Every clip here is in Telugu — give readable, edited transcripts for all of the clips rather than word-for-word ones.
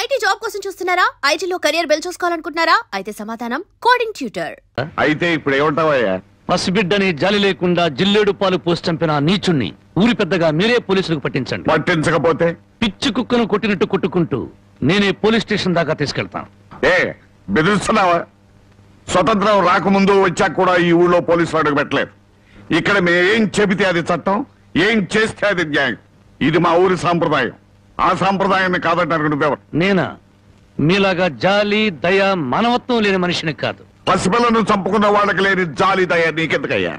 ఐటీ జాబ్ కోసం చూస్తున్నారా? ఐటీలో కెరియర్ బిల్డ్ చూసుకోవాలనుకుంటున్నారా? అయితే సమాధానం కోడింగ్ ట్యూటర్. అయితే ఇప్పుడు ఏమంటావయ్యా? పసిబిడ్డని జాలి లేకుండా జిల్లేడు పాలు పోసి చంపిన నీచుణ్ణి ఊరి పెద్దగా మీరే పోలీసులకు పట్టించండి. పట్టించకపోతే పిచ్చి కుక్కను కొట్టినట్టు కొట్టుకుంటూ నేనే పోలీస్ స్టేషన్ దాకా తీసుకెళ్తాను. బెదిరిస్తున్నావా? స్వతంత్రం రాకముందు వచ్చాక కూడా ఈ ఊళ్ళో పోలీసులు అడుగు పెట్టలేదు. ఇక్కడ మేమేం చెబితే అది చట్టం, ఏం చేస్తే అది న్యాయం. ఇది మా ఊరి సాంప్రదాయం. ఆ సాంప్రదాయాన్ని కాదంటారు నువ్వెవరు? నేనా? మీలాగా జాలి దయ మానవత్వం లేని మనిషిని కాదు. పసిపిల్లను చంపుకున్న వాళ్ళకి లేని జాలి దయ నీకెందుకయ్యా?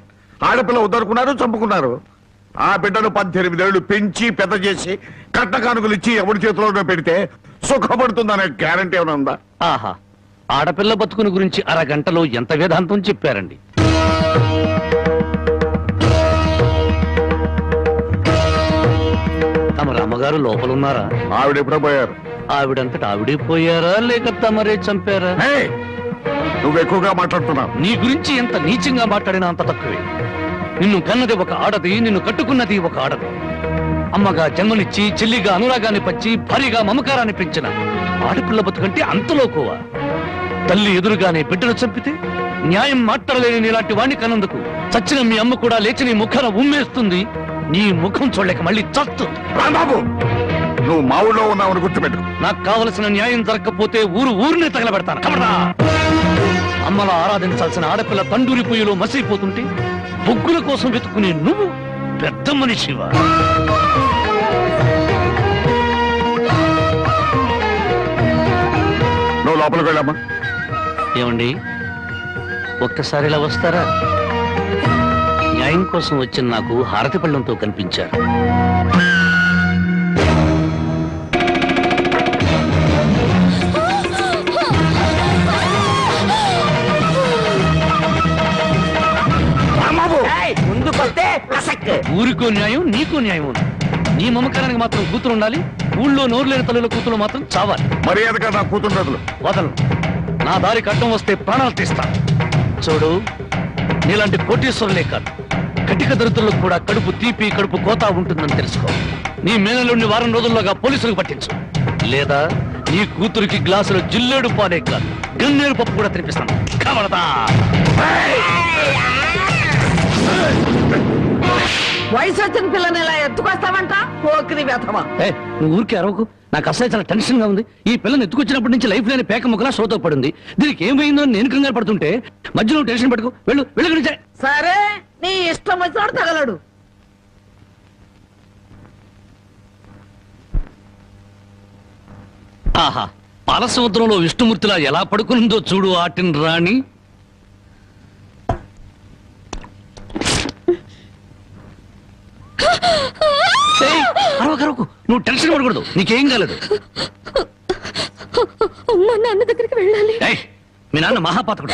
ఆడపిల్ల వద్దనుకున్నారు, చంపుకున్నారు. ఆ బిడ్డను 18 ఏళ్లు పెంచి పెద్ద చేసి కట్ట కానుకలు ఇచ్చి ఎవరి చేతిలోనే పెడితే సుఖపడుతుందనే గ్యారంటీ ఏమైనా ఉందా? ఆహా, ఆడపిల్ల బతుకుని గురించి అరగంటలో ఎంత వేదాంతం చెప్పారండి. తమ రామగారు లోపలున్నారా? ఆవిడ ఎప్పుడో పోయారు. ఆవిడంతటా ఆవిడే పోయారా లేక తమరే చంపారా? నువ్వు ఎక్కువగా మాట్లాడుతున్నావు. నీ గురించి ఎంత నీచంగా మాట్లాడినా అంత తక్కువే. నిన్ను కన్నది ఒక ఆడది, నిన్ను కట్టుకున్నది ఒక ఆడది. అమ్మగా జన్మనిచ్చి చెల్లిగా అనురాగాన్ని పంచి భారీగా మమకారాన్ని పెంచిన ఆడపిల్ల బతుకంటే అంతలోకోవా? తల్లి ఎదురుగానే బిడ్డను చంపితే న్యాయం మాట్లాడలేని నీలాంటి వాణ్ణి కన్నందుకు చచ్చిన మీ అమ్మ కూడా లేచి నీ ముఖాన ఉమ్మేస్తుంది. నీ ముఖం చూడలేక మళ్ళీ చస్తుంది. రాంబాబు, నువ్వు మా ఊళ్ళో ఉన్నావని గుర్తుపెట్టు. నాకు కావలసిన న్యాయం జరగకపోతే ఊరినే తగలబెడతాను. కబడా! అమ్మలా ఆరాధించాల్సిన ఆడపిల్ల తండూరి పొయ్యిలో మసిపోతుంటే బొగ్గుల కోసం వెతుక్కునే నువ్వు పెద్ద మనిషివా? నువ్వు లోపలికి వెళ్ళామా? ఏమండి, ఒక్కసారి ఇలా వస్తారా? న్యాయం కోసం వచ్చిన నాకు హారతి పళ్ళంతో కనిపించారు. ఊరికో న్యాయం, నీకో న్యాయం ఉంది. నీ మమకారానికి మాత్రం కూతురు ఉండాలి, ఊళ్ళో నోరు లేని తల్లుల కూతురు మాత్రం చావాలి. మర్యాదగా నా కూతురు వదలను. నా దారికి అడ్డం వస్తే ప్రాణాలు తీస్తాను. చూడు, నీలాంటి కోటీశ్వరులే కాదు, కటిక దరిద్రులకు కూడా కడుపు తీపి కడుపు కోత ఉంటుందని తెలుసుకో. నీ మేనలుండి వారం రోజుల్లోగా పోలీసులకు పట్టించు, లేదా నీ కూతురికి గ్లాసులో జిల్లేడు పాలే కాదు గన్నేరు పప్పు కూడా తినిపిస్తాను. కవడదా! వయసు వచ్చిన పిల్లని ఇలా ఎత్తుకొస్తావంట? పోకిరి వ్యథమా. నువ్వు ఊరికే అరవకు. నాకు అసలు చాలా టెన్షన్ గా ఉంది. ఈ పిల్లని ఎత్తుకొచ్చినప్పటి నుంచి లైఫ్ లేని పేక ముక్కలా షోతో పడింది. దీనికి ఏమైందో నేను కంగారు పడుతుంటే మధ్యలో టెన్షన్ పెట్టుకో. వెళ్ళు. సరే, నీ ఇష్టం వచ్చినాడు తగలడు. ఆహా, పాలసముద్రంలో విష్ణుమూర్తిలా ఎలా పడుకుందో చూడు ఆటిన్ రాణి. అరవకు, నువ్వు టెన్షన్ పడకూడదు. నీకేం కాలేదు. నాన్న దగ్గరికి వెళ్ళాలి. మీ నాన్న మహాపాతకుడు.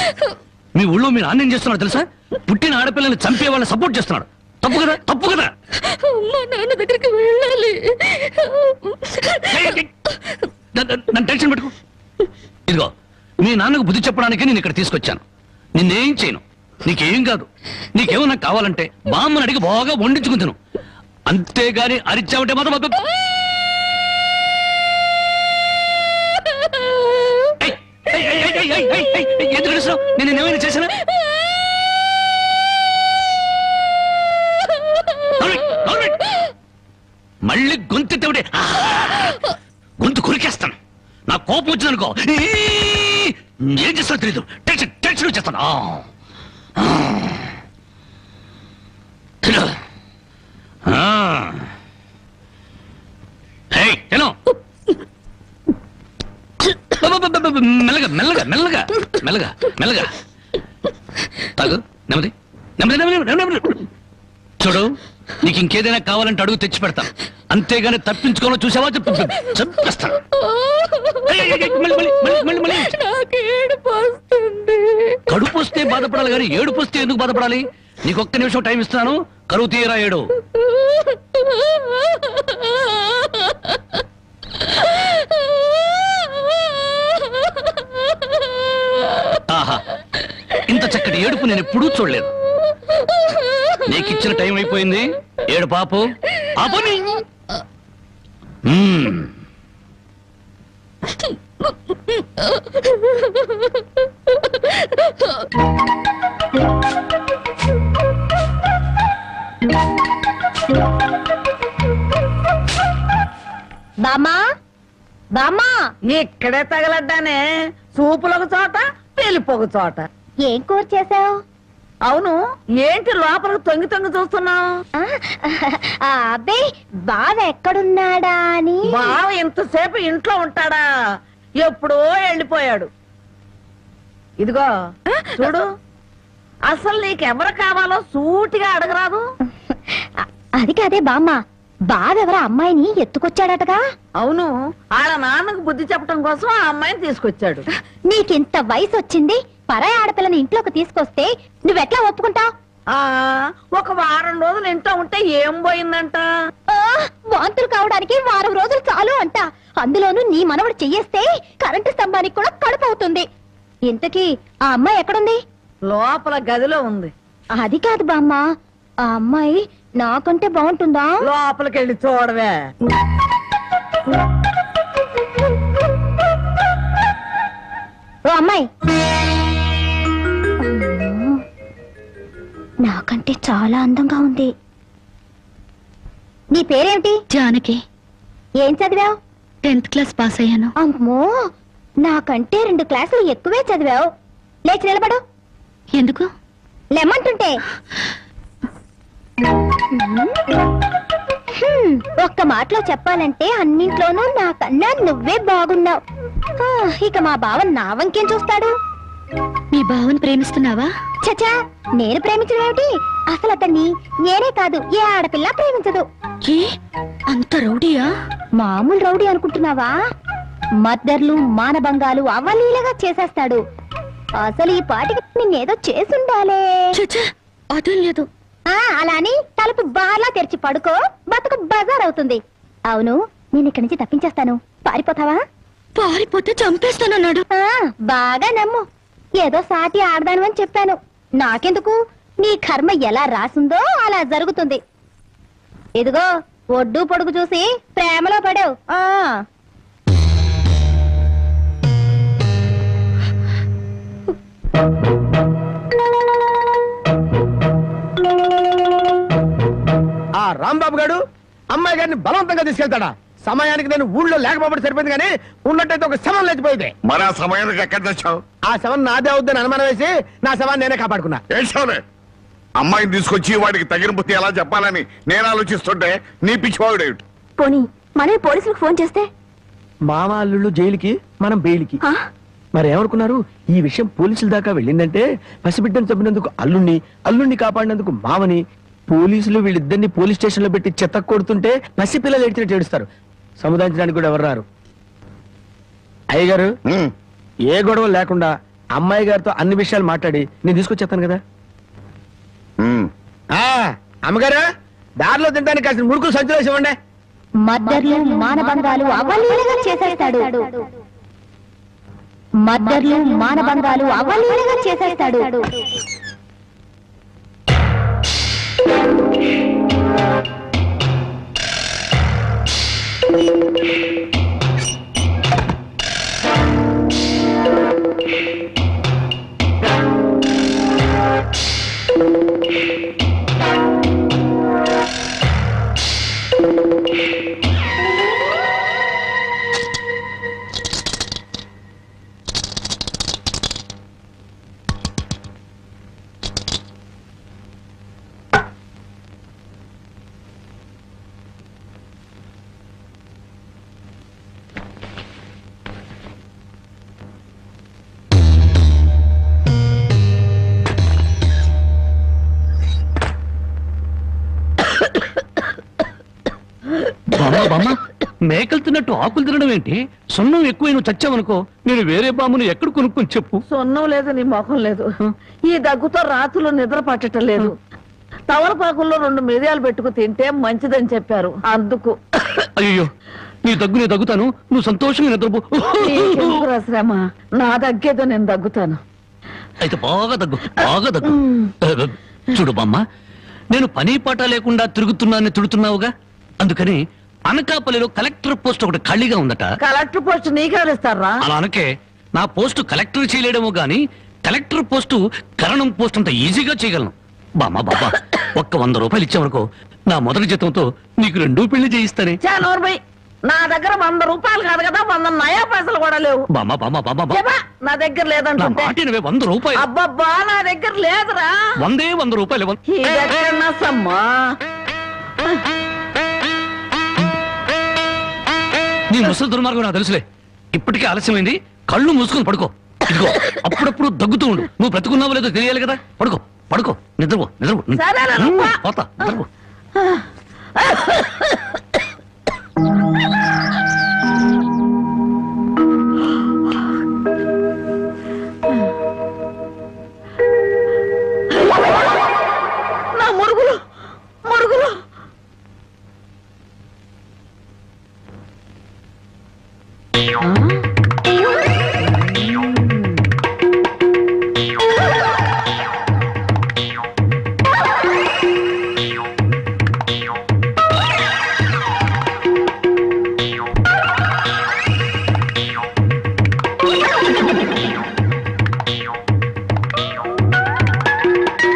మీ ఊళ్ళో మీ నాన్న ఏం చేస్తున్నాడు తెలుసా? పుట్టిన ఆడపిల్లని చంపే వాళ్ళని సపోర్ట్ చేస్తున్నాడు. తప్పు కదా? నాన్న దగ్గరికి వెళ్ళాలి. నన్ను టెన్షన్ పెట్టుకో. ఇదిగో, మీ నాన్నకు బుద్ధి చెప్పడానికి నేను ఇక్కడ తీసుకొచ్చాను. నిన్నేం చేయను. నీకేం కాదు. నీకేమన్నా కావాలంటే బామ్మని అడిగి బాగా వండించుకుని తిను. అంతేగాని అరిచావంటే మాత్రం ఎందుకు తెలుసు? నేను ఏమైనా చేశానా? మళ్ళీ గొంతెత్తే గొంతు కొరికేస్తాను. నా కోపం వచ్చిందనుకో ఏం చేస్తానో తెలీదు. టెన్షన్ వచ్చేస్తాను. మెల్లగా తాగు. నెమ్మది. చూడు, నీకు ఇంకేదైనా కావాలంటే అడుగు తెచ్చి పెడతాను. అంతేగాని తప్పించుకోవాలో చూసావా చంపేస్తాను. కడుపు వస్తే బాధపడాలి కానీ ఏడుపు వస్తే ఎందుకు బాధపడాలి? నీకు ఒక్క నిమిషం టైం ఇస్తున్నాను. కరువు తీయరా ఏడు. ఆహా, ఇంత చక్కటి ఏడుపు నేను ఎప్పుడూ చూడలేదు. నీకిచ్చిన టైం అయిపోయింది. ఏడు పాపు. బామ్మా బామ్మా, ఇక్కడే తగలడ్డానే. సూపులొక చోట, పెళ్లిపోక చోట. ఏం కూర చేసావు? అవును, ఏంటి లోపలికి తొంగి తొంగి చూస్తున్నావు? అబ్బే, బావ ఎక్కడున్నాడా అని. బావ ఇంతసేపు ఇంట్లో ఉంటాడా? ఎప్పుడో వెళ్ళిపోయాడు. ఇదిగో చూడు, అసలు నీకెవరు కావాలో సూటిగా అడగరాదు. అది కాదే బామ్మ, బావెవరో అమ్మాయిని ఎత్తుకొచ్చాడటగా. అవును, వాళ్ళ నాన్నకు బుద్ధి చెప్పడం కోసం ఆ అమ్మాయిని తీసుకొచ్చాడు. నీకింత వయసు వచ్చింది, పరాయి ఆడపిల్లని ఇంట్లోకి తీసుకొస్తే నువ్వెట్లా ఒప్పుకుంటావు? ఒక వారం రోజులు ఇంట్లో ఉంటే ఏం పోయిందంట? వాంతులు కావడానికి వారం రోజులు చాలు అంట. అందులోనూ నీ మనవడు చెయ్యేస్తే కరెంటు స్తంభానికి కూడా కడుపు అవుతుంది. ఇంతకీ ఆ అమ్మాయి ఎక్కడుంది? లోపల గదిలో ఉంది. అది కాదు బామ్మ, ఆ అమ్మాయి నాకంటే బాగుంటుందా? లోపలికి వెళ్ళి చూడవే. ఓ అమ్మాయి, నాకంటే చాలా అందంగా ఉంది. నీ పేరేమిటి? జానకి. ఏం చదివావు? 10th క్లాస్ పాస్ అయ్యాను. అమ్మో, నాకంటే 2 క్లాసులు ఎక్కువే చదివావు. లేచి నిలబడు. ఎందుకు? లెమ్మంటుంటే. ఒక్క మాటలో చెప్పాలంటే అన్నింట్లోనూ నాకన్నా నువ్వే బాగున్నావు. ఇక మా బావ నా వంకేం చూస్తాడు? మీ బావని ప్రేమిస్తున్నావా? చచా, నేను ప్రేమించడం ఏమిటి? అసలు అతన్ని నేనే కాదు, ఏ ఆడపిల్ల ప్రేమించదు. ఏ అంత రౌడీయా? మామూలు రౌడీ అనుకుంటున్నావా? మద్దర్లు మానభంగాలు అవలీలగా చేసేస్తాడు. అసలు ఈ పాటికి నిన్నేదో చేసుండాలే. చచ్చా, అదేం లేదు. అలా అని తలుపు బార్లా తెరిచి పడుకో, బతుకు బజార్ అవుతుంది. అవును, నేను ఇక్కడి నుంచి తప్పించేస్తాను, పారిపోతావా? పారిపోతే చంపేస్తానన్నాడు. బాగా నమ్ము. ఏదో సాటి ఆడదాను అని చెప్పాను. నాకెందుకు, నీ కర్మ ఎలా రాసుందో అలా జరుగుతుంది. ఇదిగో, ఒడ్డు పొడుగు చూసి ప్రేమలో పడావు. ఆ రాంబాబు గారు అమ్మాయి గారిని బలవంతంగా తీసుకెళ్తాడా? సమయానికి నేను ఊళ్ళో లేకపోవడం సరిపోయింది, కానీ ఉన్నట్టయితే ఒక శవం లేచిపోయింది. మరి ఆ సమయానికి ఎక్కడ తెచ్చావు? ఆ శవం నాదే అవుద్దని అనుమానం వేసి నా శవాన్ని నేనే కాపాడుకున్నా. ఏడ్చావులే. అమ్మాయిని తీసుకొచ్చి వాడికి తగిన బుద్ధి ఎలా చెప్పాలని నేను ఆలోచిస్తుంటే నీ పిచ్చివాడేమిటి? పోనీ మనమే పోలీసులకు ఫోన్ చేస్తే? మామ అల్లుళ్ళు జైలుకి, మనం బెయిల్కి. మరి ఏమనుకున్నారు? ఈ విషయం పోలీసుల దాకా వెళ్ళిందంటే పసిబిడ్డను చంపినందుకు అల్లుణ్ణి, అల్లుణ్ణి కాపాడినందుకు మామని, పోలీసులు వీళ్ళిద్దరిని పోలీస్ స్టేషన్ లో పెట్టి చెత్త కొడుతుంటే పసిపిల్లలు ఏడ్చినట్టు ఏడుస్తారు. సముదాయించడానికి కూడా ఎవరు రారు. అయ్యగారు, ఏ గొడవ లేకుండా అమ్మాయి గారితో అన్ని విషయాలు మాట్లాడి నేను తీసుకొచ్చేస్తాను కదా. అమ్మగారు, దారిలో తింటానికి కాసిన ముడుకులు సంచులు వేసి ఇవ్వండి. మద్దర్లు మానభంగాలు అవలీలగా చేసేస్తాడు. మద్దర్లు మానభంగాలు అవలీలగా చేసేస్తాడు. మేకలు తిన్నట్టు ఆకులు తినడం ఏంటి? సొన్నం ఎక్కువ నువ్వు చచ్చావనుకో, నేను వేరే బామును ఎక్కడ కొనుక్కొని చెప్పు. సొన్నం లేదు, నీ ముఖం లేదు. ఈ దగ్గుతో రాత్రులు నిద్ర పట్టడం లేదు. తవలపాకుల్లో 2 మిరియాలు పెట్టుకు తింటే మంచిదని చెప్పారు, అందుకు. అయ్యో, నీ దగ్గు నేను దగ్గుతాను, నువ్వు సంతోషంగా నిద్రపో. శ్రమ, నా దగ్గేదో నేను దగ్గుతాను. అయితే బాగా దగ్గు, బాగా దగ్గు. చూడు బామ్మ, నేను పని పాట లేకుండా తిరుగుతున్నానని తిడుతున్నావుగా, అందుకని అనకాపల్లిలో కలెక్టర్ పోస్ట్ ఒకటి ఖాళీగా ఉందట. కలెక్టర్ పోస్ట్ నీకెవరు ఇస్తారా? అలా అనకే, నా పోస్టు కలెక్టర్ చేయలేడేమో గాని కలెక్టర్ పోస్టు కరణం పోస్ట్ అంత ఈజీగా చేయగలను. బామా బాబా, ఒక్క 100 రూపాయలు ఇచ్చావనుకో, నా మొదటి జీతంతో నీకు 2 పెళ్లి చేయిస్తానే. చానోర్బై, నా దగ్గర 100 రూపాయలు కాదు కదా, 100 నయా పైసలు కూడా లేవు. బామా బామా బాబా ఏబా, నా దగ్గర నా లేదంటుంటే. మాట వినవే, 100 రూపాయలు. అబ్బబ్బా, నా దగ్గర లేదురా. 100 రూపాయలు. ఇదమ్మా, నీ ముసలి దుర్మార్గం నాకు తెలుసులే. ఇప్పటికే ఆలస్యమైంది, కళ్ళు మూసుకొని పడుకో. ఇదిగో, అప్పుడప్పుడు దగ్గుతూ ఉండు. నువ్వు బ్రతుకున్నావో లేదో తెలియాలి కదా. పడుకో పడుకో, నిద్రపో నిద్రపో. సరేనా నువ్వు? పోతా, నిద్రపో. నా మురుగులు మురుగులు.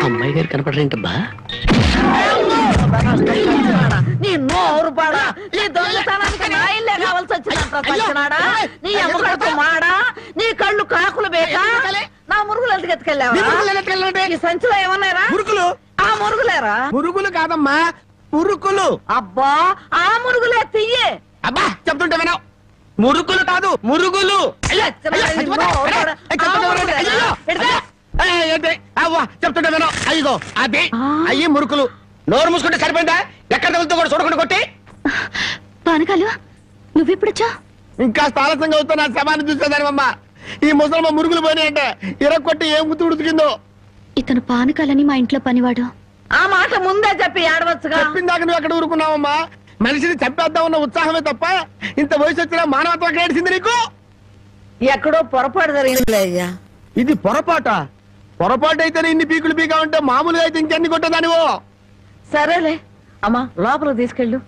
అమ్మాయి గారు కనపడరేంటబ్బా? నీ నోరు పాడా, నీ దొంగతనానికి నా ఇల్లే కావాల్సి వచ్చిందంట సచ్చినాడా. నీ అమ్మకడుపు మాడా, నీ కళ్ళు కాకులు బేకా. నా మురుగులు ఎందుకు ఎత్తుకెళ్ళావా? ఈ సంచిలో ఏమన్నారా? మురుకులు. ఆ మురుగులేరా? మురుగులు కాదమ్మా, మురుకులు. అబ్బా, ఆ మురుగులే తియ్యే. అబ్బా, చెప్తుంటే వినవు. మురుకులు కాదు, మురుగులు. చెప్తుంటే వినవు. అయ్యో అదే అయ్యి మురుకులు. నోరు మూసుకుంటే సరిపోయిందా? ఎక్కడ తగులుతూ కూడా చూడకుండా కొట్టి. పానకాలు నువ్వెప్పుడొచ్చా? ఇంకా ఆలస్యంగా అవుతా నా శవాన్ని చూసేదానివమ్మా. ఈ ముసలమ్మ మురుగులు పోయినాయంటే ఇరక్కొట్టి ఏం గుర్తు ఉడికిందో. ఇతను పానకాలని మా ఇంట్లో పనివాడు. ఆ మాట ముందే చెప్పి ఆడవచ్చుగా. చెప్పిందాక నువ్వు ఎక్కడ ఊరుకున్నావమ్మా? మనిషిని చంపేద్దాం ఉన్న ఉత్సాహమే తప్ప ఇంత వయసు వచ్చినా మానవత్వం ఏడిసింది నీకు. ఎక్కడో పొరపాటు జరిగిందిలే అయ్యా. ఇది పొరపాట. పొరపాటు అయితే ఇన్ని పీకులు పీకా ఉంటే మామూలుగా అయితే ఇంకెన్ని కొట్టదానివో. సరేలే అమ్మా, లోపల తీసుకెళ్ళు.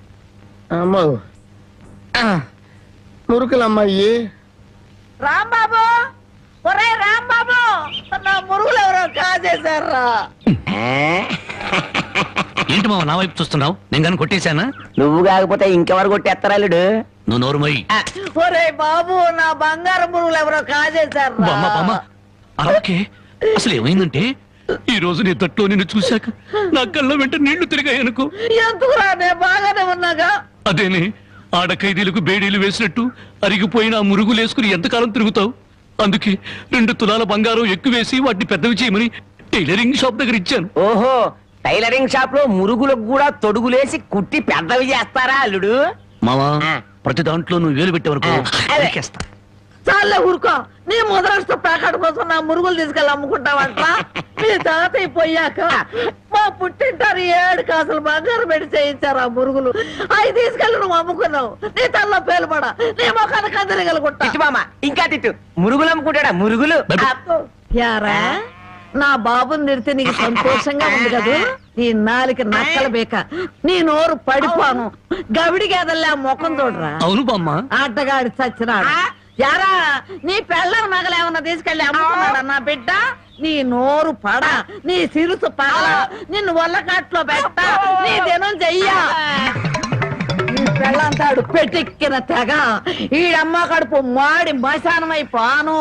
అమ్మో, మురుకులమ్మాయి. రాంబాబు, ఒరే రాంబాబు, నా మురుగులు ఎవరో కాజేశారా? ఏంటి మావ నా వైపు చూస్తున్నావు? నేను కానీ కొట్టేశానా? నువ్వు కాకపోతే ఇంకెవరు కొట్టేస్తారాలుడు? నువ్వు నోరు మొయ్యి. ఒరే బాబు, నా బంగారు మురుగులు ఎవరో కాజేశారా? బామ్మ బామ్మ, అలాగే అసలు ఏమైందంటే, ఈ రోజు నీ తట్లో నిన్ను చూశాక నా కళ్ళ వెంట నీళ్లు తిరిగాయనుకో. ఎందుకురా, నేను బాగానే ఉన్నాగా. అదేనే, ఆడ ఖైదీలకు బేడీలు వేసినట్టు అరిగిపోయిన ఆ మురుగులు వేసుకుని ఎంతకాలం తిరుగుతావు? అందుకే 2 తులాల బంగారం ఎక్కువేసి వాటిని పెద్దవి చేయమని టైలరింగ్ షాప్ దగ్గర ఇచ్చాను. ఓహో, టైలరింగ్ షాప్ లో మురుగులకు కూడా తొడుగులేసి కుట్టి పెద్దవి చేస్తారా అల్లుడు? మావా, ప్రతి దాంట్లో నువ్వు వేలు పెట్టేవరకు నరికేస్తా. చాలే ఊరుకో. నీ ముద్రాష్ట్ర ప్యాకెట్ కోసం నా మురుగులు తీసుకెళ్ళి అమ్ముకుంటావంట. మీ తాతయ్య పోయాక మా పుట్టింటారు 7 కాసులు బంగారం పెట్టి చేయించారు ఆ మురుగులు. అవి తీసుకెళ్ళి నువ్వు అమ్ముకున్నావు. నీ తల్లో పేలుపడా, నీ మొఖాన్ని కందరగలుగుంటా. తిట్టు మామ, ఇంకా తిట్టు. మురుగులు అమ్ముకుంటాడా? మురుగులు. యారా, నా బాబుని తిడితే నీకు సంతోషంగా ఉంది కదా? నీ నాలికి నక్కల బేక, నీ నోరు పడిపోను. గవిడి గేదల్లా ముఖం చూడరా. అవును బామ్మ. ఆటగాడి చచ్చినాడు. యారా, నీ పెళ్ళం నగలేమన్నా తీసుకెళ్ళి అమ్ముకున్నాడా నా బిడ్డ? నీ నోరు పడ, నీ సిరుసు పగల, నిన్ను వల్లకాట్లో పెట్ట, నీ దినం చెయ్యా. నీ పెళ్ళంతాడు పెట్టెక్కిన తెగ, ఈడమ్మ కడుపు మాడి మశానమైపోను.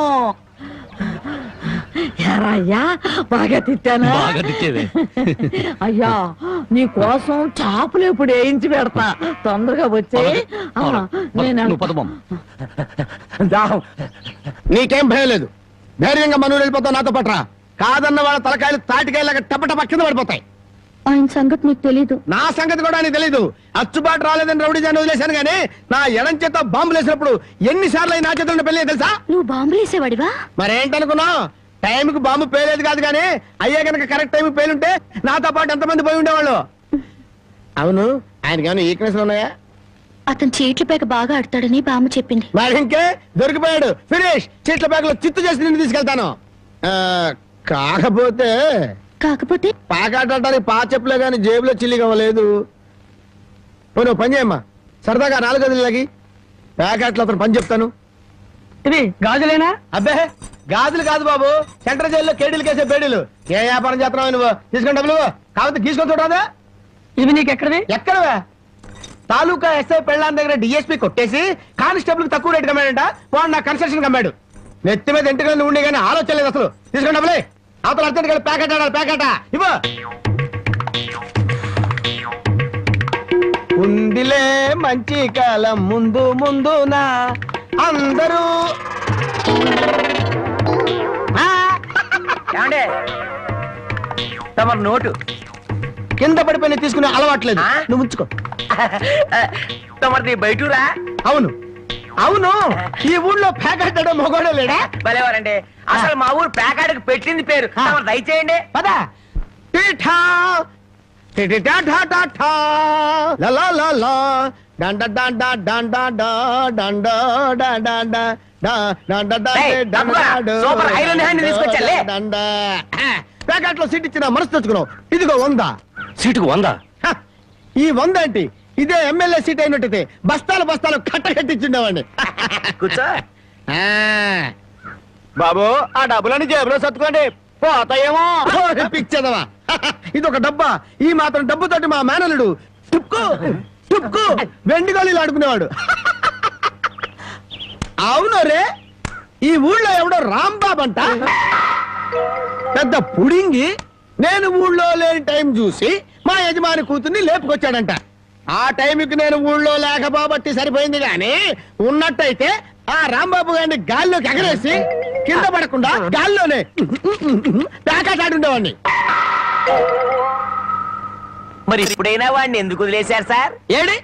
యారా అయ్యా, బాగా తిట్టానా? బాగా తిట్టేవే. అయ్యా, నీ కోసం చాపులు ఇప్పుడు వేయించి పెడతా. తొందరగా వచ్చే. నువ్వు పద బామ్మ. దాహం. నీకేం భయం లేదు. ధైర్యంగా మనూరు వెళ్ళిపోతావు నాతో పట్రా. కాదన్న వాళ్ళ తలకాయలు తాటికాయలాగా టపటప కింద పడిపోతాయి. ఆయన సంగతి నీకు తెలీదు. నా సంగతి కూడా నీకు తెలీదు. అచ్చుబాటు రాలేదని రౌడీజాన్ని వదిలేశాను గానీ నా ఎడం చేత బాంబులు వేసినప్పుడు ఎన్నిసార్లు నా చేతుల్లో పెళ్ళి తెలుసా? నువ్వు బాంబులు వేసేవాడివా? మరేంటనుకున్నావు? టైంకి బాంబు పేలేదు కాదు కానీ అయ్యే కనుక కరెక్ట్ టైం పేలుంటే నాతో పాటు ఎంతమంది పోయి ఉండేవాళ్ళు. అవును, ఆయనకి ఏమైనా ఈక్నెస్ ఉన్నాయా? అతను చీట్ల పేక బాగా ఆడతాడని బామ్మ చెప్పింది. మరి ఇంకే దొరికిపోయాడు. ఫినిష్. చీట్ల బ్యాగ్ లో చిత్తు చేసి నిన్ను తీసుకెళ్తాను. కాకపోతే పాకాటానికి పా చెప్పులే గాని జేబులో చిల్లి కావలేదు. నువ్వు పని చేయమ్మా, సరదాగా 4 గదులకి ప్యాకెట్లు అతను పని చెప్తాను. ఇది గాజులేనా? అబ్బే గాజులు కాదు బాబు, సెంట్రల్ జైల్లో కేడీలు కేసే బేడీలు. ఏ వ్యాపారం చేస్తున్నావు నువ్వు? తీసుకుని డబ్బులు కాకపోతే తీసుకొని చూడరాదా? ఇవి నీకు ఎక్కడవి? ఎక్కడవే? తాలూకా ఎస్ఐ పెళ్ళాన్ దగ్గర డిఎస్పీ కొట్టేసి కానిస్టేబుల్ తక్కువ రేటు కమ్మాడంట. వాడు నా కన్స్ట్రక్షన్ కమ్మాడు. నెత్తి మీద ఇంటికి ఉండి కానీ ఆలోచన లేదు అసలు. తీసుకుని డబ్బులే. అవతల అర్జెంట్ గారు ప్యాకెట్ ఆడాలి. ప్యాకెట్ ఇవ్వ. ఉందిలే మంచి కాలం ముందు ముందునా అందరూ. ఏమండే తమరు నోటు కింద పడిపోయిన తీసుకునే అలవాట్లేదు. నువ్వు ఉంచుకో. తమరిది బయటూరా? అవును అవును, ఈ ఊళ్ళో ప్యాకెట్ మొగోడే లేడా? భలేవారండి. అసలు మా ఊరు ప్యాకాడికి పెట్టింది పేరు. తమరు దయచేయండి. పద. టీఠా టిటిటా ఠా ఠా ఠా లా లా లా లా డండ డండ డండ డా డండ డండ డా డా డండ డండ సూపర్ ఐరన్ హ్యాండ్ తీసుకొచ్చాలే. డండ ప్యాకెట్ లో సీట్ ఇచ్చిన మనసు తెచ్చుకున్నావు. ఇదిగో 100. సీటుకు 100? ఈ 100 ఏంటి? ఇదే ఎమ్మెల్యే సీట్ అయినట్టయితే బస్తాలు బస్తాలు కట్టగట్టించుండేవాడిని. కూర్చో. బాబు ఆ డబ్బులని జేబులో సర్దుకోండి, పోతాయేమో. పిచ్చదవా, ఇది ఒక డబ్బా. ఈ మాత్రం డబ్బుతోటి మా మేనలుడు టుక్కు టుక్కు వెండి గోళీలు ఆడుకునేవాడు. అవును రే, ఈ ఊళ్ళో ఎవడో రాంబాబు అంట పెద్ద పుడింగి. నేను ఊళ్ళో లేని టైం చూసి మా యజమాని కూతుర్ని లేపుకొచ్చాడంట. ఆ టైంకి నేను ఊళ్ళో లేకపోబట్టి సరిపోయింది గాని, ఉన్నట్టయితే ఆ రాంబాబు గారిని గాల్లోకి ఎగరేసి కింద పడకుండా గాల్లోనే ప్యాకెట్ ఆడుండేవాడిని. మరి ఇప్పుడైనా వాడిని ఎందుకు వదిలేశారు సార్? ఏడి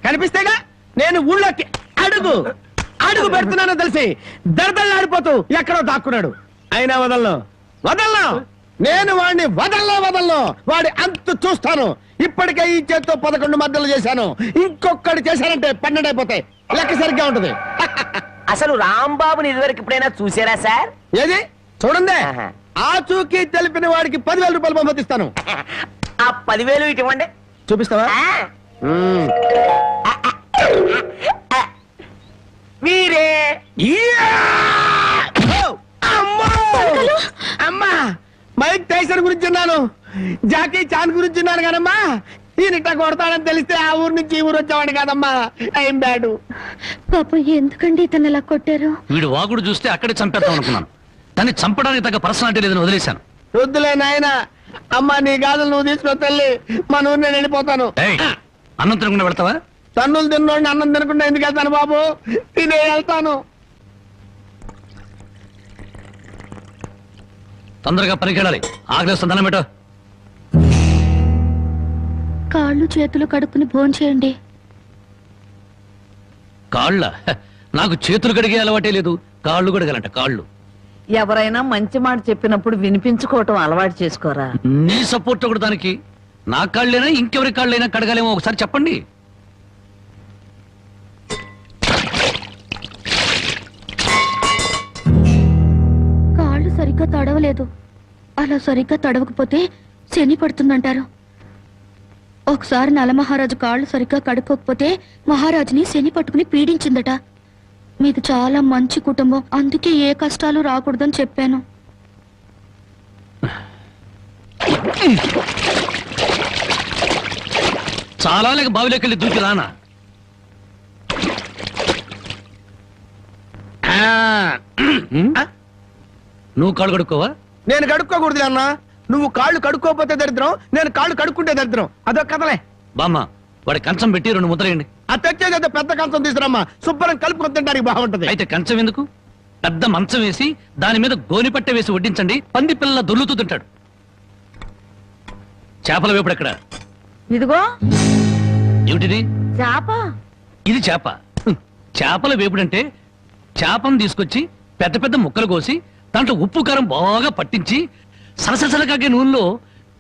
కనిపిస్తేగా నేను ఊళ్ళోకి అడుగు అడుగు పెడుతున్నానో తెలిసి దర్దల్లాడిపోతూ ఎక్కడో దాక్కున్నాడు. అయినా వదలను. నేను వాడిని వదలను. వాడి అంతు చూస్తాను. ఇప్పటికే ఈ చేత్తో 11 మద్దలు చేశాను. ఇంకొకటి చేశానంటే 12 అయిపోతాయి. లెక్క సరిగ్గా ఉంటది. అసలు రాంబాబుని ఇదివరకు ఎప్పుడైనా చూసారా సార్? ఏది చూడండి. ఆ చూకి తెలిపిన వాడికి 10,000 రూపాయలు పంపిస్తాను. ఆ 10,000 ఇటు ఇవ్వండి. చూపిస్తావా? మీరే. అమ్మా, మైక్ టైసన్ గురించి విన్నాను, జాకీ చాన్ గురించి విన్నాను కానమ్మా, ఈయనిట్ట కొడతాడని తెలిస్తే ఆ ఊరు నుంచి ఈ ఊరు వచ్చేవాడు కాదమ్మా. ఏం బ్యాడు. పాపం ఎందుకండి ఇతను ఇలా కొట్టారు? వీడు వాగుడు చూస్తే అక్కడే చంపేద్దాం అనుకున్నాను. దాన్ని చంపడానికి తగ్గ పర్సనాలిటీ లేదని వదిలేశాను. వద్దులే నాయన. అమ్మా నీ గాజులు నువ్వు తీసుకున్న తల్లి, మన ఊరు నేను వెళ్ళిపోతాను. అన్నం తినకుండా వెళ్తావా? తన్నులు తిన్నోడిని అన్నం తినకుండా ఎందుకు వెళ్తాను బాబు? తినే వెళ్తాను. తొందరగా పనికి వెళ్ళాలి. ఆకలిస్తుంది, అన్నం పెట్టు. కాళ్ళు చేతులు కడుక్కుని భోంచేయండి. కాళ్ళ? నాకు చేతులు కడిగే అలవాటే లేదు, కాళ్ళు కడగాలంట. కాళ్ళు ఎవరైనా మంచి మాట చెప్పినప్పుడు వినిపించుకోవటం అలవాటు చేసుకోరా. నీ సపోర్ట్ ఒకటి దానికి. నా కాళ్ళైనా ఇంకెవరి కాళ్ళైనా కడగాలేమో ఒకసారి చెప్పండి. కాళ్ళు సరిగ్గా తడవలేదు. అలా సరిగ్గా తడవకపోతే శని పడుతుందంటారు. ఒకసారి నలమహారాజు కాళ్ళు సరిగ్గా కడుక్కోకపోతే మహారాజుని శని పట్టుకుని పీడించిందట. మీది చాలా మంచి కుటుంబం, అందుకే ఏ కష్టాలు రాకూడదని చెప్పాను. చాలా లేక బావిలోకి వెళ్ళి దూకి రానా? నువ్వు కాళ్ళు కడుక్కోవా? నేను కడుక్కోకూడదు అన్నా. నువ్వు కాళ్ళు కడుక్కోపోతే దరిద్రం, నేను కాళ్ళు కడుక్కుంటే దరిద్రం. అదొక కథలే. బామ్మ, వాడి కంచం పెట్టి 2 ముద్రయండి. ఆ తెచ్చేదైతే పెద్ద కంచం తీసుకురమ్మా, శుభ్రం కలుపుకొని తింటానికి బాగుంటది. అయితే కంచం ఎందుకు? పెద్ద మంచం వేసి దాని మీద గోని పట్టె వేసి వడ్డించండి. పంది పిల్ల దొర్లుతూ తింటాడు. చేపల వేపుడు ఎక్కడ? ఇదిగో ఏమిటిది? చేప. ఇది చేప. చేపల వేపుడంటే చేపను తీసుకొచ్చి పెద్ద పెద్ద ముక్కలు కోసి దాంట్లో ఉప్పు కారం బాగా పట్టించి సలసలకాగే నూనెలో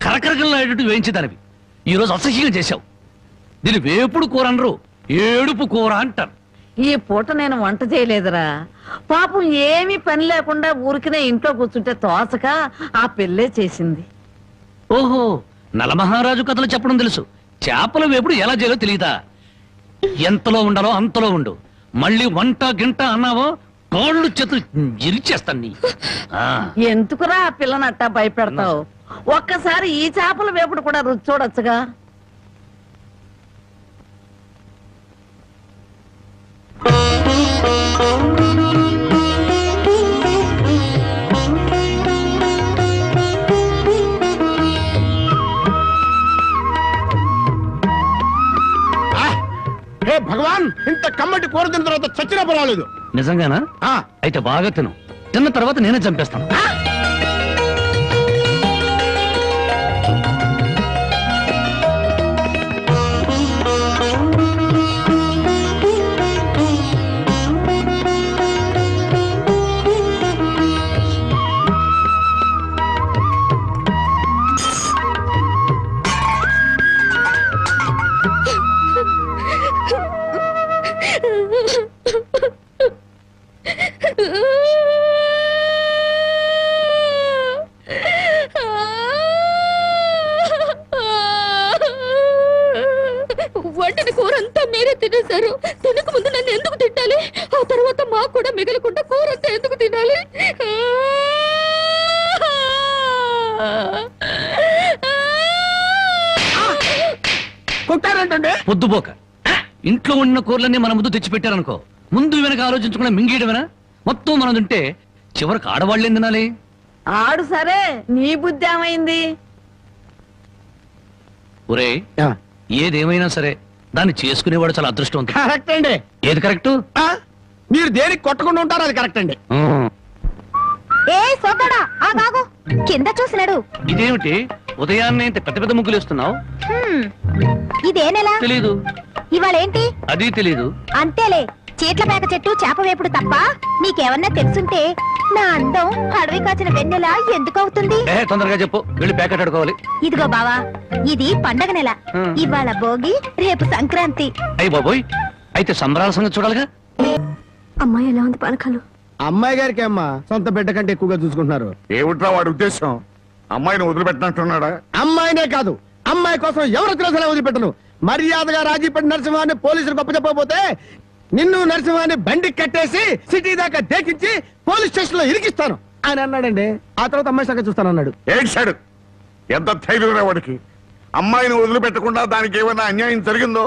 కరకరకలాడేటట్టు వేయించేదానివి. ఈరోజు అసహ్యంగా చేశావు. దీని వేపుడు కూర అనరు, ఏడుపు కూర అంటారు. ఈ పూట నేను వంట చేయలేదురా. పాపం ఏమీ పని లేకుండా ఊరికినే ఇంట్లో కూర్చుంటే తోసక ఆ పెళ్ళే చేసింది. ఓహో, నలమహారాజు కథలు చెప్పడం తెలుసు, చేపల వేపుడు ఎలా చేయాలో తెలియదా? ఎంతలో ఉండాలో అంతలో ఉండు. మళ్ళీ వంట గింట అన్నావో కాళ్ళు చేతులు ఇరిచేస్తాను నీ. ఎందుకురా ఆ పిల్లనట్టా భయపెడతావు? ఒక్కసారి ఈ చేపల వేపుడు కూడా రుచి చూడొచ్చుగా. భగవాన్, ఇంత కమ్మటి కూర తిన్న తర్వాత చచ్చినా పర్వాలేదు. నిజంగానా? అయితే బాగా తిను. తిన్న తర్వాత నేనే చంపేస్తాను. వంటిన కూరంతా మీరే తినేశారు. తినక ముందు నన్ను ఎందుకు తిట్టాలి? ఆ తర్వాత మాకు కూడా మిగలకుండా కూరంతా ఎందుకు తినాలి? కొట్టారంటే పొద్దుపోక ఇంట్లో ఉన్న కూరలన్నీ మన ముందు తెచ్చిపెట్టారనుకో, ముందు వెనక ఆలోచించకుండా మింగేయడమేనా? మొత్తం మనం తింటే చివరికి ఆడవాళ్ళేం తినాలి? ఆడు సరే, నీ బుద్ధి ఏమైంది? ఒరే, ఏదేమైనా సరే దాన్ని చేసుకునేవాడు చాలా అదృష్టవంతుడు. కరెక్ట్ అండి. ఏది కరెక్ట్? మీరు దేనికి కొట్టకుండా ఉంటారు, అది కరెక్ట్ అండి. ఏ సోదడా ఆగాగు, కింద చూసినాడు. ఇదేమిటి ఉదయాన్నే ఇంత పెద్ద పెద్ద ముగ్గులు వేస్తున్నావు? ఇదే నెల? తెలీదు. ఇవాళేంటి? అది తెలీదు. అంతేలే, చీట్ల పేక చెట్టు చేప వేపుడు తప్ప నీకేమన్నా తెలుసుంటే నా అందం అడవి కాచిన వెన్నెల ఎందుకు అవుతుంది? తొందరగా చెప్పు, వెళ్ళి ప్యాకెట్ అడుకోవాలి. ఇదిగో బావా, ఇది పండగ నెల. ఇవాళ భోగి, రేపు సంక్రాంతి. అయ్యి బాబోయ్, అయితే సంబరాల సంగతి చూడాలిగా. అమ్మాయి ఎలా ఉంది పానకాలు? అమ్మాయి గారికి అమ్మా సొంత బిడ్డ కంటే ఎక్కువగా చూసుకుంటున్నారు. ఏమిట్రా వాడి ఉద్దేశం? అమ్మాయిని వదిలిపెట్టినట్టున్నాడా? అమ్మాయినే కాదు, అమ్మాయి కోసం ఎవరు తెలిసినా వదిలిపెట్టను. మర్యాదగా రాజీపడి నరసింహాన్ని పోలీసులు గొప్ప చెప్పకపోతే నిన్ను నరసింహాన్ని బండి కట్టేసి సిటీ దాకా దేకించి పోలీస్ స్టేషన్ లో ఇరికిస్తాను అని అన్నాడండి. ఆ తర్వాత అమ్మాయి సంగతి చూస్తానన్నాడు. ఏడ్చాడు. ఎంత ధైర్యం వాడికి! అమ్మాయిని వదిలిపెట్టకుండా దానికి ఏమైనా అన్యాయం జరిగిందో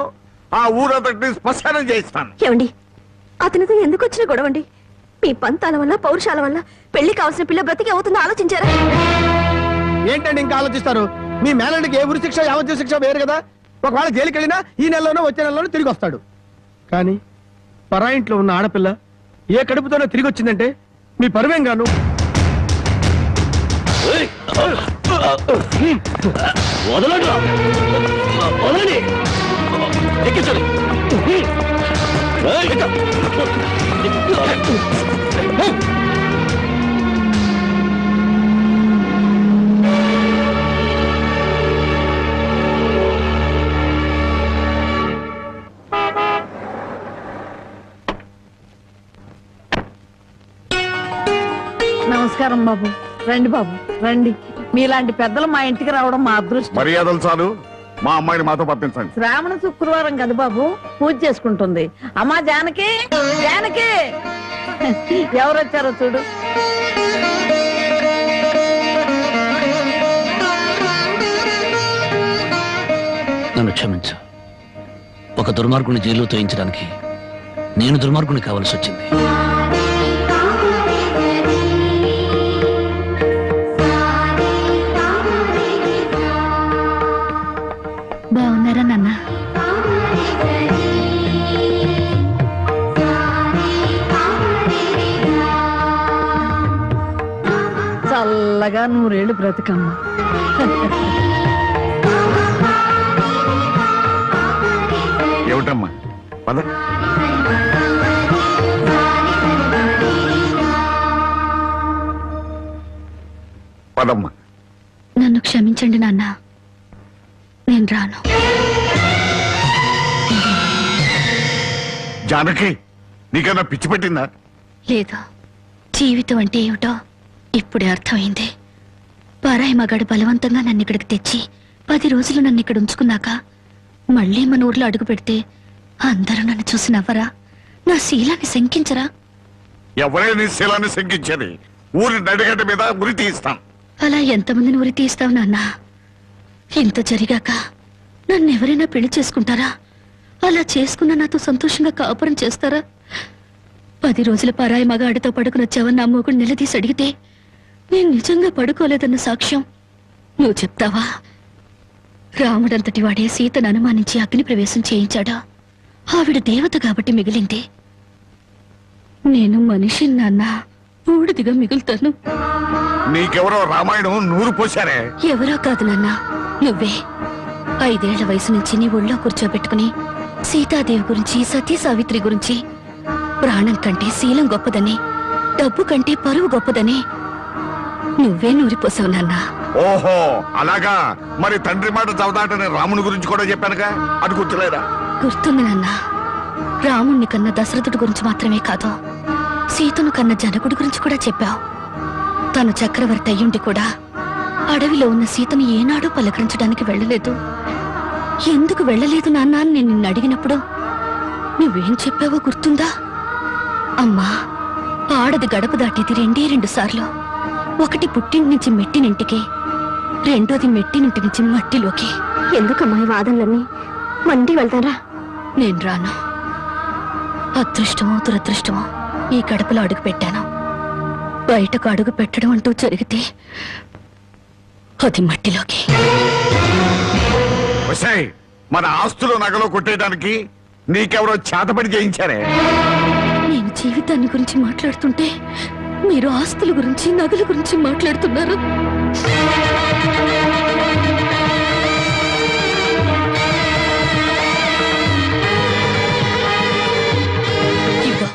ఆ ఊరంతటిని శ్మశానం చేయిస్తాను. ఏమండి, అతనితో ఎందుకు వచ్చిన గొడవండి? మీ పంతాల వల్ల, పౌరుషాల వల్ల పెళ్లి కావాల్సిన పిల్ల బ్రతికి అవుతుందో ఆలోచించారా? ఏంటండి ఇంకా ఆలోచిస్తారు? మీ మేనడికి ఏ ఉరి శిక్ష, యావజ్జీవ శిక్ష వేరు కదా. ఒకవేళ జైలుకి వెళ్ళినా ఈ నెలలోనో వచ్చే నెలలోనో తిరిగి వస్తాడు. కానీ పరాయింట్లో ఉన్న ఆడపిల్ల ఏ కడుపుతోనో తిరిగి వచ్చిందంటే మీ పరువేం గాను. నమస్కారం బాబు. రండి బాబు, రండి. మీలాంటి పెద్దలు మా ఇంటికి రావడం మా అదృష్టం. మర్యాదలు చాలు, మా అమ్మాయిని మాతో పంపించండి. శ్రావణ శుక్రవారం కదా బాబు, పూజ చేసుకుంటుంది. అమ్మా జానకి, జానకి, ఎవరొచ్చారో చూడు. నన్ను క్షమించు. ఒక దుర్మార్గుని జైల్లో తోయించడానికి నేను దుర్మార్గుని కావాల్సి వచ్చింది. బాగున్నారా నాన్న? చల్లగా 100 ఏళ్ళు బ్రతికమ్మా. ఏమిటమ్మా? పద. పదమ్మా. నన్ను క్షమించండి నాన్న, నేను రాను. జానకి, నీకన్నా పిచ్చి పెట్టిందా? లేదు, జీవితం అంటే ఏమిటో ఇప్పుడే అర్థమైంది. పరాయి మగాడు బలవంతంగా నన్ను ఇక్కడికి తెచ్చి 10 రోజులు నన్ను ఇక్కడ ఉంచుకున్నాక మళ్ళీ మన ఊర్లో అడుగు పెడితే అందరూ నన్ను చూసి నవ్వరా? నా శీలాన్ని శంకించరా? ఎవరైనా శీలాన్ని శంకించేది? ఊరి నడిగడ్డ మీద ఉరి తీస్తాం. అలా ఎంతమందిని ఉరి తీస్తావు నాన్న? ఇంత జరిగాక నన్ను ఎవరైనా పెళ్లి చేసుకుంటారా? అలా చేసుకున్న నాతో సంతోషంగా కాపురం చేస్తారా? 10 రోజుల పరాయి మగాడితో పడుకుని వచ్చావని నా మొగుడు నిలదీసి అడిగితే నేను నిజంగా పడుకోలేదన్న సాక్ష్యం నువ్వు చెప్తావా? రాముడంతటి వాడే సీతను అనుమానించి అగ్ని ప్రవేశం చేయించాడా? ఆవిడ దేవత కాబట్టి మిగిలింది. నేను మనిషి నాన్న, బూడిదిగా మిగులుతాను. నీకెవరో రామాయణం నూరు పోశారే. ఎవరో కాదు నాన్న, నువ్వే. 5 ఏళ్ల వయసు నుంచి నీ ఒళ్ళో కూర్చోబెట్టుకుని సీతాదేవి గురించి, సతీ సావిత్రి గురించి, ప్రాణం కంటే శీలం గొప్పదని, డబ్బు కంటే పరువు గొప్పదని నువ్వే నూరిపోసావు నాన్న. ఓహో అలాగా. మరి తండ్రి మాట చవదాటని రాముని గురించి కూడా చెప్పానుగా, అది గుర్తులేదా? గుర్తుంది నాన్న. రాముణ్ణి కన్న దశరథుడి గురించి మాత్రమే కాదు, సీతను కన్న జనకుడి గురించి కూడా చెప్పావు. తను చక్రవర్తి అయ్యుండి కూడా అడవిలో ఉన్న సీతను ఏనాడూ పలకరించడానికి వెళ్ళలేదు. ఎందుకు వెళ్ళలేదు నాన్న అని నేను నిన్ను అడిగినప్పుడు నువ్వేం చెప్పావో గుర్తుందా? అమ్మా, ఆడది గడప దాటేది 2 సార్లు. ఒకటి పుట్టింటి నుంచి మెట్టినింటికి, రెండోది మెట్టినింటి నుంచి మట్టిలోకి. ఎందుకమ్మా ఈ వాదనలన్నీ? మండి వెళ్తారా? నేను రాను. అదృష్టమో దురదృష్టమో ఈ గడపలో అడుగు పెట్టాను. బయటకు అడుగు పెట్టడం అంటూ జరిగితే అది మట్టిలోకి. ఒసేయ్, మన ఆస్తులు నగలో కొట్టేయడానికి నీకెవరో చేతపడి చేయించారే? నేను జీవితాన్ని గురించి మాట్లాడుతుంటే మీరు ఆస్తుల గురించి, నగల గురించి మాట్లాడుతున్నారు. ఇదిగో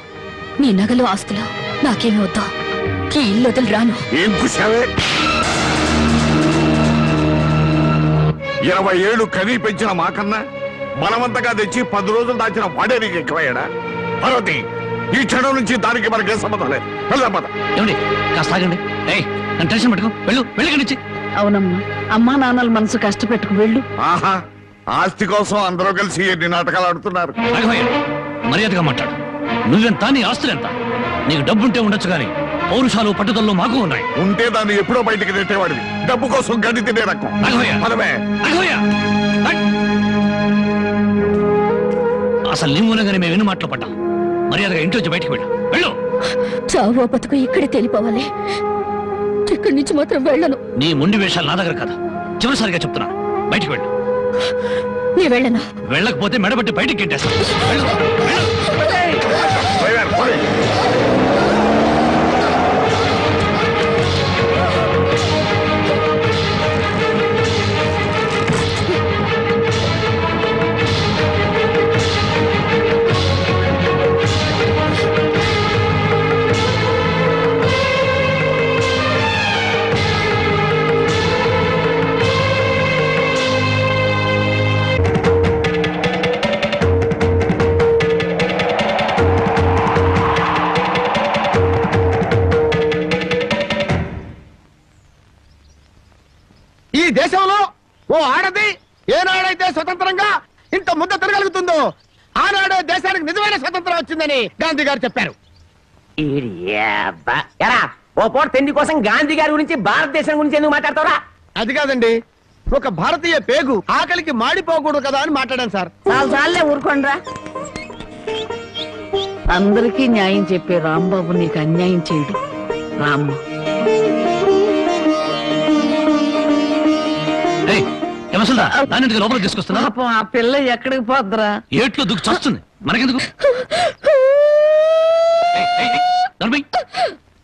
నీ నగలు, ఆస్తులు నాకేమీ వద్దా. ఈ ఇల్లు వదిలి రాను. ఏం కూసావే? 20 ఏళ్ళు కనీ పెంచిన మాకన్నా బలవంతంగా తెచ్చి 10 రోజులు దాచిన వాడే నీకు ఎక్కువయ్యాడా? పార్వతి, ఈ క్షణం నుంచి దానికి మనకేం సంబంధం లేదు. వెళ్దాం పద. ఏమండి కాస్త ఆగండి. నన్ను టెన్షన్ పెట్టుకో. వెళ్ళి. అవునమ్మా, అమ్మా నాన్నల మనసు కష్టపెట్టుకు వెళ్ళు. ఆహా, ఆస్తి కోసం అందరూ కలిసి ఎన్ని నాటకాలు ఆడుతున్నారు. రాఘవయ్య, మర్యాదగా మాట్లాడు. నువ్వెంత, నీ ఆస్తులెంత? నీకు డబ్బుంటే ఉండొచ్చు కానీ పౌరుషాలు, పట్టుదలలో మాకు ఉన్నాయి. ఉంటే దాన్ని ఎప్పుడో బయటికి నెట్టేవాడివి. డబ్బు కోసం గడ్డి తినే రకం. పదవే. అసలు నీ మూలంగానే మేము ఎన్ని మాటలు పడ్డాం. మర్యాదగా ఇంట్లోంచి బయటికి వెళ్ళు. చావో బతుకు ఇక్కడే తెలిపోవాలి. ఇక్కడి నుంచి మాత్రం వెళ్ళను. నీ ముండి వేషాలు నా దగ్గర కదా. చివరిసారిగా చెప్తున్నా, బయటికి వెళ్ళు. నీ వెళ్ళను. వెళ్ళకపోతే మెడబట్టి బయటికి గెట్టేస్తాను. ఈ దేశంలో ఓ ఆడది ఏనాడైతే స్వతంత్రంగా ఇంత ముద్ద తిరగలుగుతుందో ఆనాడే దేశానికి నిజమైన స్వతంత్రం వచ్చిందని గాంధీ గారు చెప్పారు. ఓ పూట తిండి కోసం గాంధీ గారి గురించి, భారతదేశం గురించి ఎందుకు మాట్లాడతారా? అది కాదండి, ఒక భారతీయ పేగు ఆకలికి మాడిపోకూడదు కదా అని మాట్లాడాను సార్. చాలే ఊరుకోండ్రా. అందరికీ న్యాయం చెప్పే రాంబాబు నీకు అన్యాయం చేయడు. రామ్మ, దాన్ని లోపలికి తీసుకొస్తున్నా. పాపం ఆ పిల్ల ఎక్కడికి పోద్దురా? ఏట్లో దుక్కు చస్తుంది, మనకెందుకు?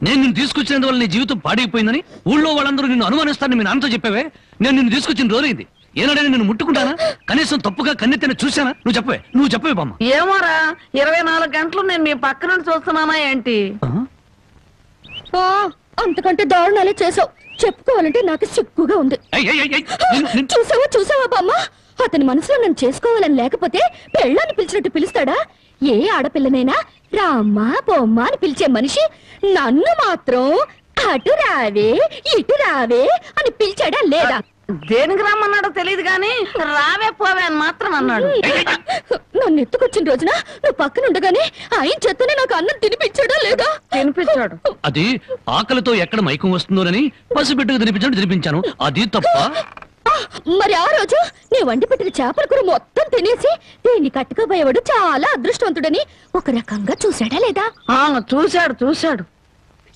నేను నిన్ను తీసుకొచ్చినందువల్ల నీ జీవితం పాడైపోయిందని ఊళ్ళో వాళ్ళందరూ నిన్ను అనుమానిస్తారని మీ నాన్నతో చెప్పావే. నేను నిన్ను తీసుకొచ్చిన రోజైంది. ఏనాడైనా నిన్ను ముట్టుకుంటానా? కనీసం తప్పుగా కన్నెత్తిన చూశానా? నువ్వు చెప్పవే బామ్మ. ఏమోరా, 24 గంటలు నేను మీ పక్క నుండి చూస్తున్నానా ఏంటి? అంతకంటే దారుణాలే చేసావు. చెప్పుకోవాలంటే నాకు సిగ్గుగా ఉంది. చూసావా బామ్మ? అతని మనసులో నన్ను చేసుకోవాలని లేకపోతే పెళ్ళాన్ని పిలిచినట్టు పిలుస్తాడా? ఏ ఆడపిల్లనైనా రామ్మా బొమ్మ అని పిలిచే మనిషి నన్ను మాత్రం అటు రావే ఇటు రావే అని పిలిచాడా లేదా? దేనికి రమ్మన్నాడో తెలియదు గాని రావే పోవే అని మాత్రం అన్నాడు. నన్ను ఎత్తుకొచ్చిన రోజున నువ్వు పక్కన ఉండగానే ఆయన చేతనే నాకు అన్నం తినిపించాడా లేదా? తినిపించాడు. అది ఆకలితో ఎక్కడ మైకం వస్తుందోనని పసిబిడ్డకు తినిపించాను. అది తప్ప. మరి ఆ రోజు నీ వండి పెట్టిన చేపల కూర మొత్తం తినేసి దీన్ని కట్టుకోబోయేవాడు చాలా అదృష్టవంతుడని ఒక రకంగా చూశాడా లేదా? చూశాడు.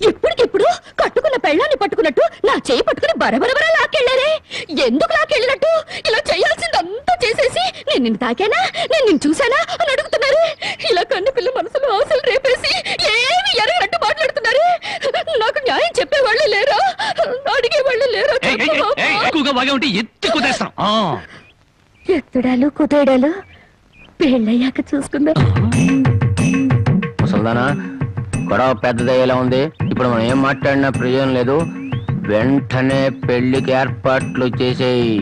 ఇప్పటికిప్పుడు కట్టుకున్న పెళ్ళాన్ని పట్టుకున్నట్టు నా చేయి పట్టుకుని బరబరబరా లాక్కెళ్ళారే. ఎందుకు లాక్కెళ్ళినట్టు? ఇలా చేయాల్సిందంతా చేసేసి నేను నిన్ను తాకానా, నేను నిన్ను చూశానా అని అడుగుతున్నారు. ఇలా కన్ను పిల్ల మనసులో ఆశలు రేపేసి ఏమి ఎరగనట్టు మాట్లాడుతున్నారు. నాకు న్యాయం చెప్పేవాళ్ళు లేరా, అడిగేవాళ్ళు లేరా? ఎత్తుడాలు కుదేడాలు పెళ్ళయ్యాక చూసుకుందా. ముసల్దానా, గొడవ పెద్దదయ్యేలా ఉంది. ఇప్పుడు మనం ఏం మాట్లాడినా ప్రయోజనం లేదు. వెంటనే పెళ్లికి ఏర్పాట్లు చేసేయి.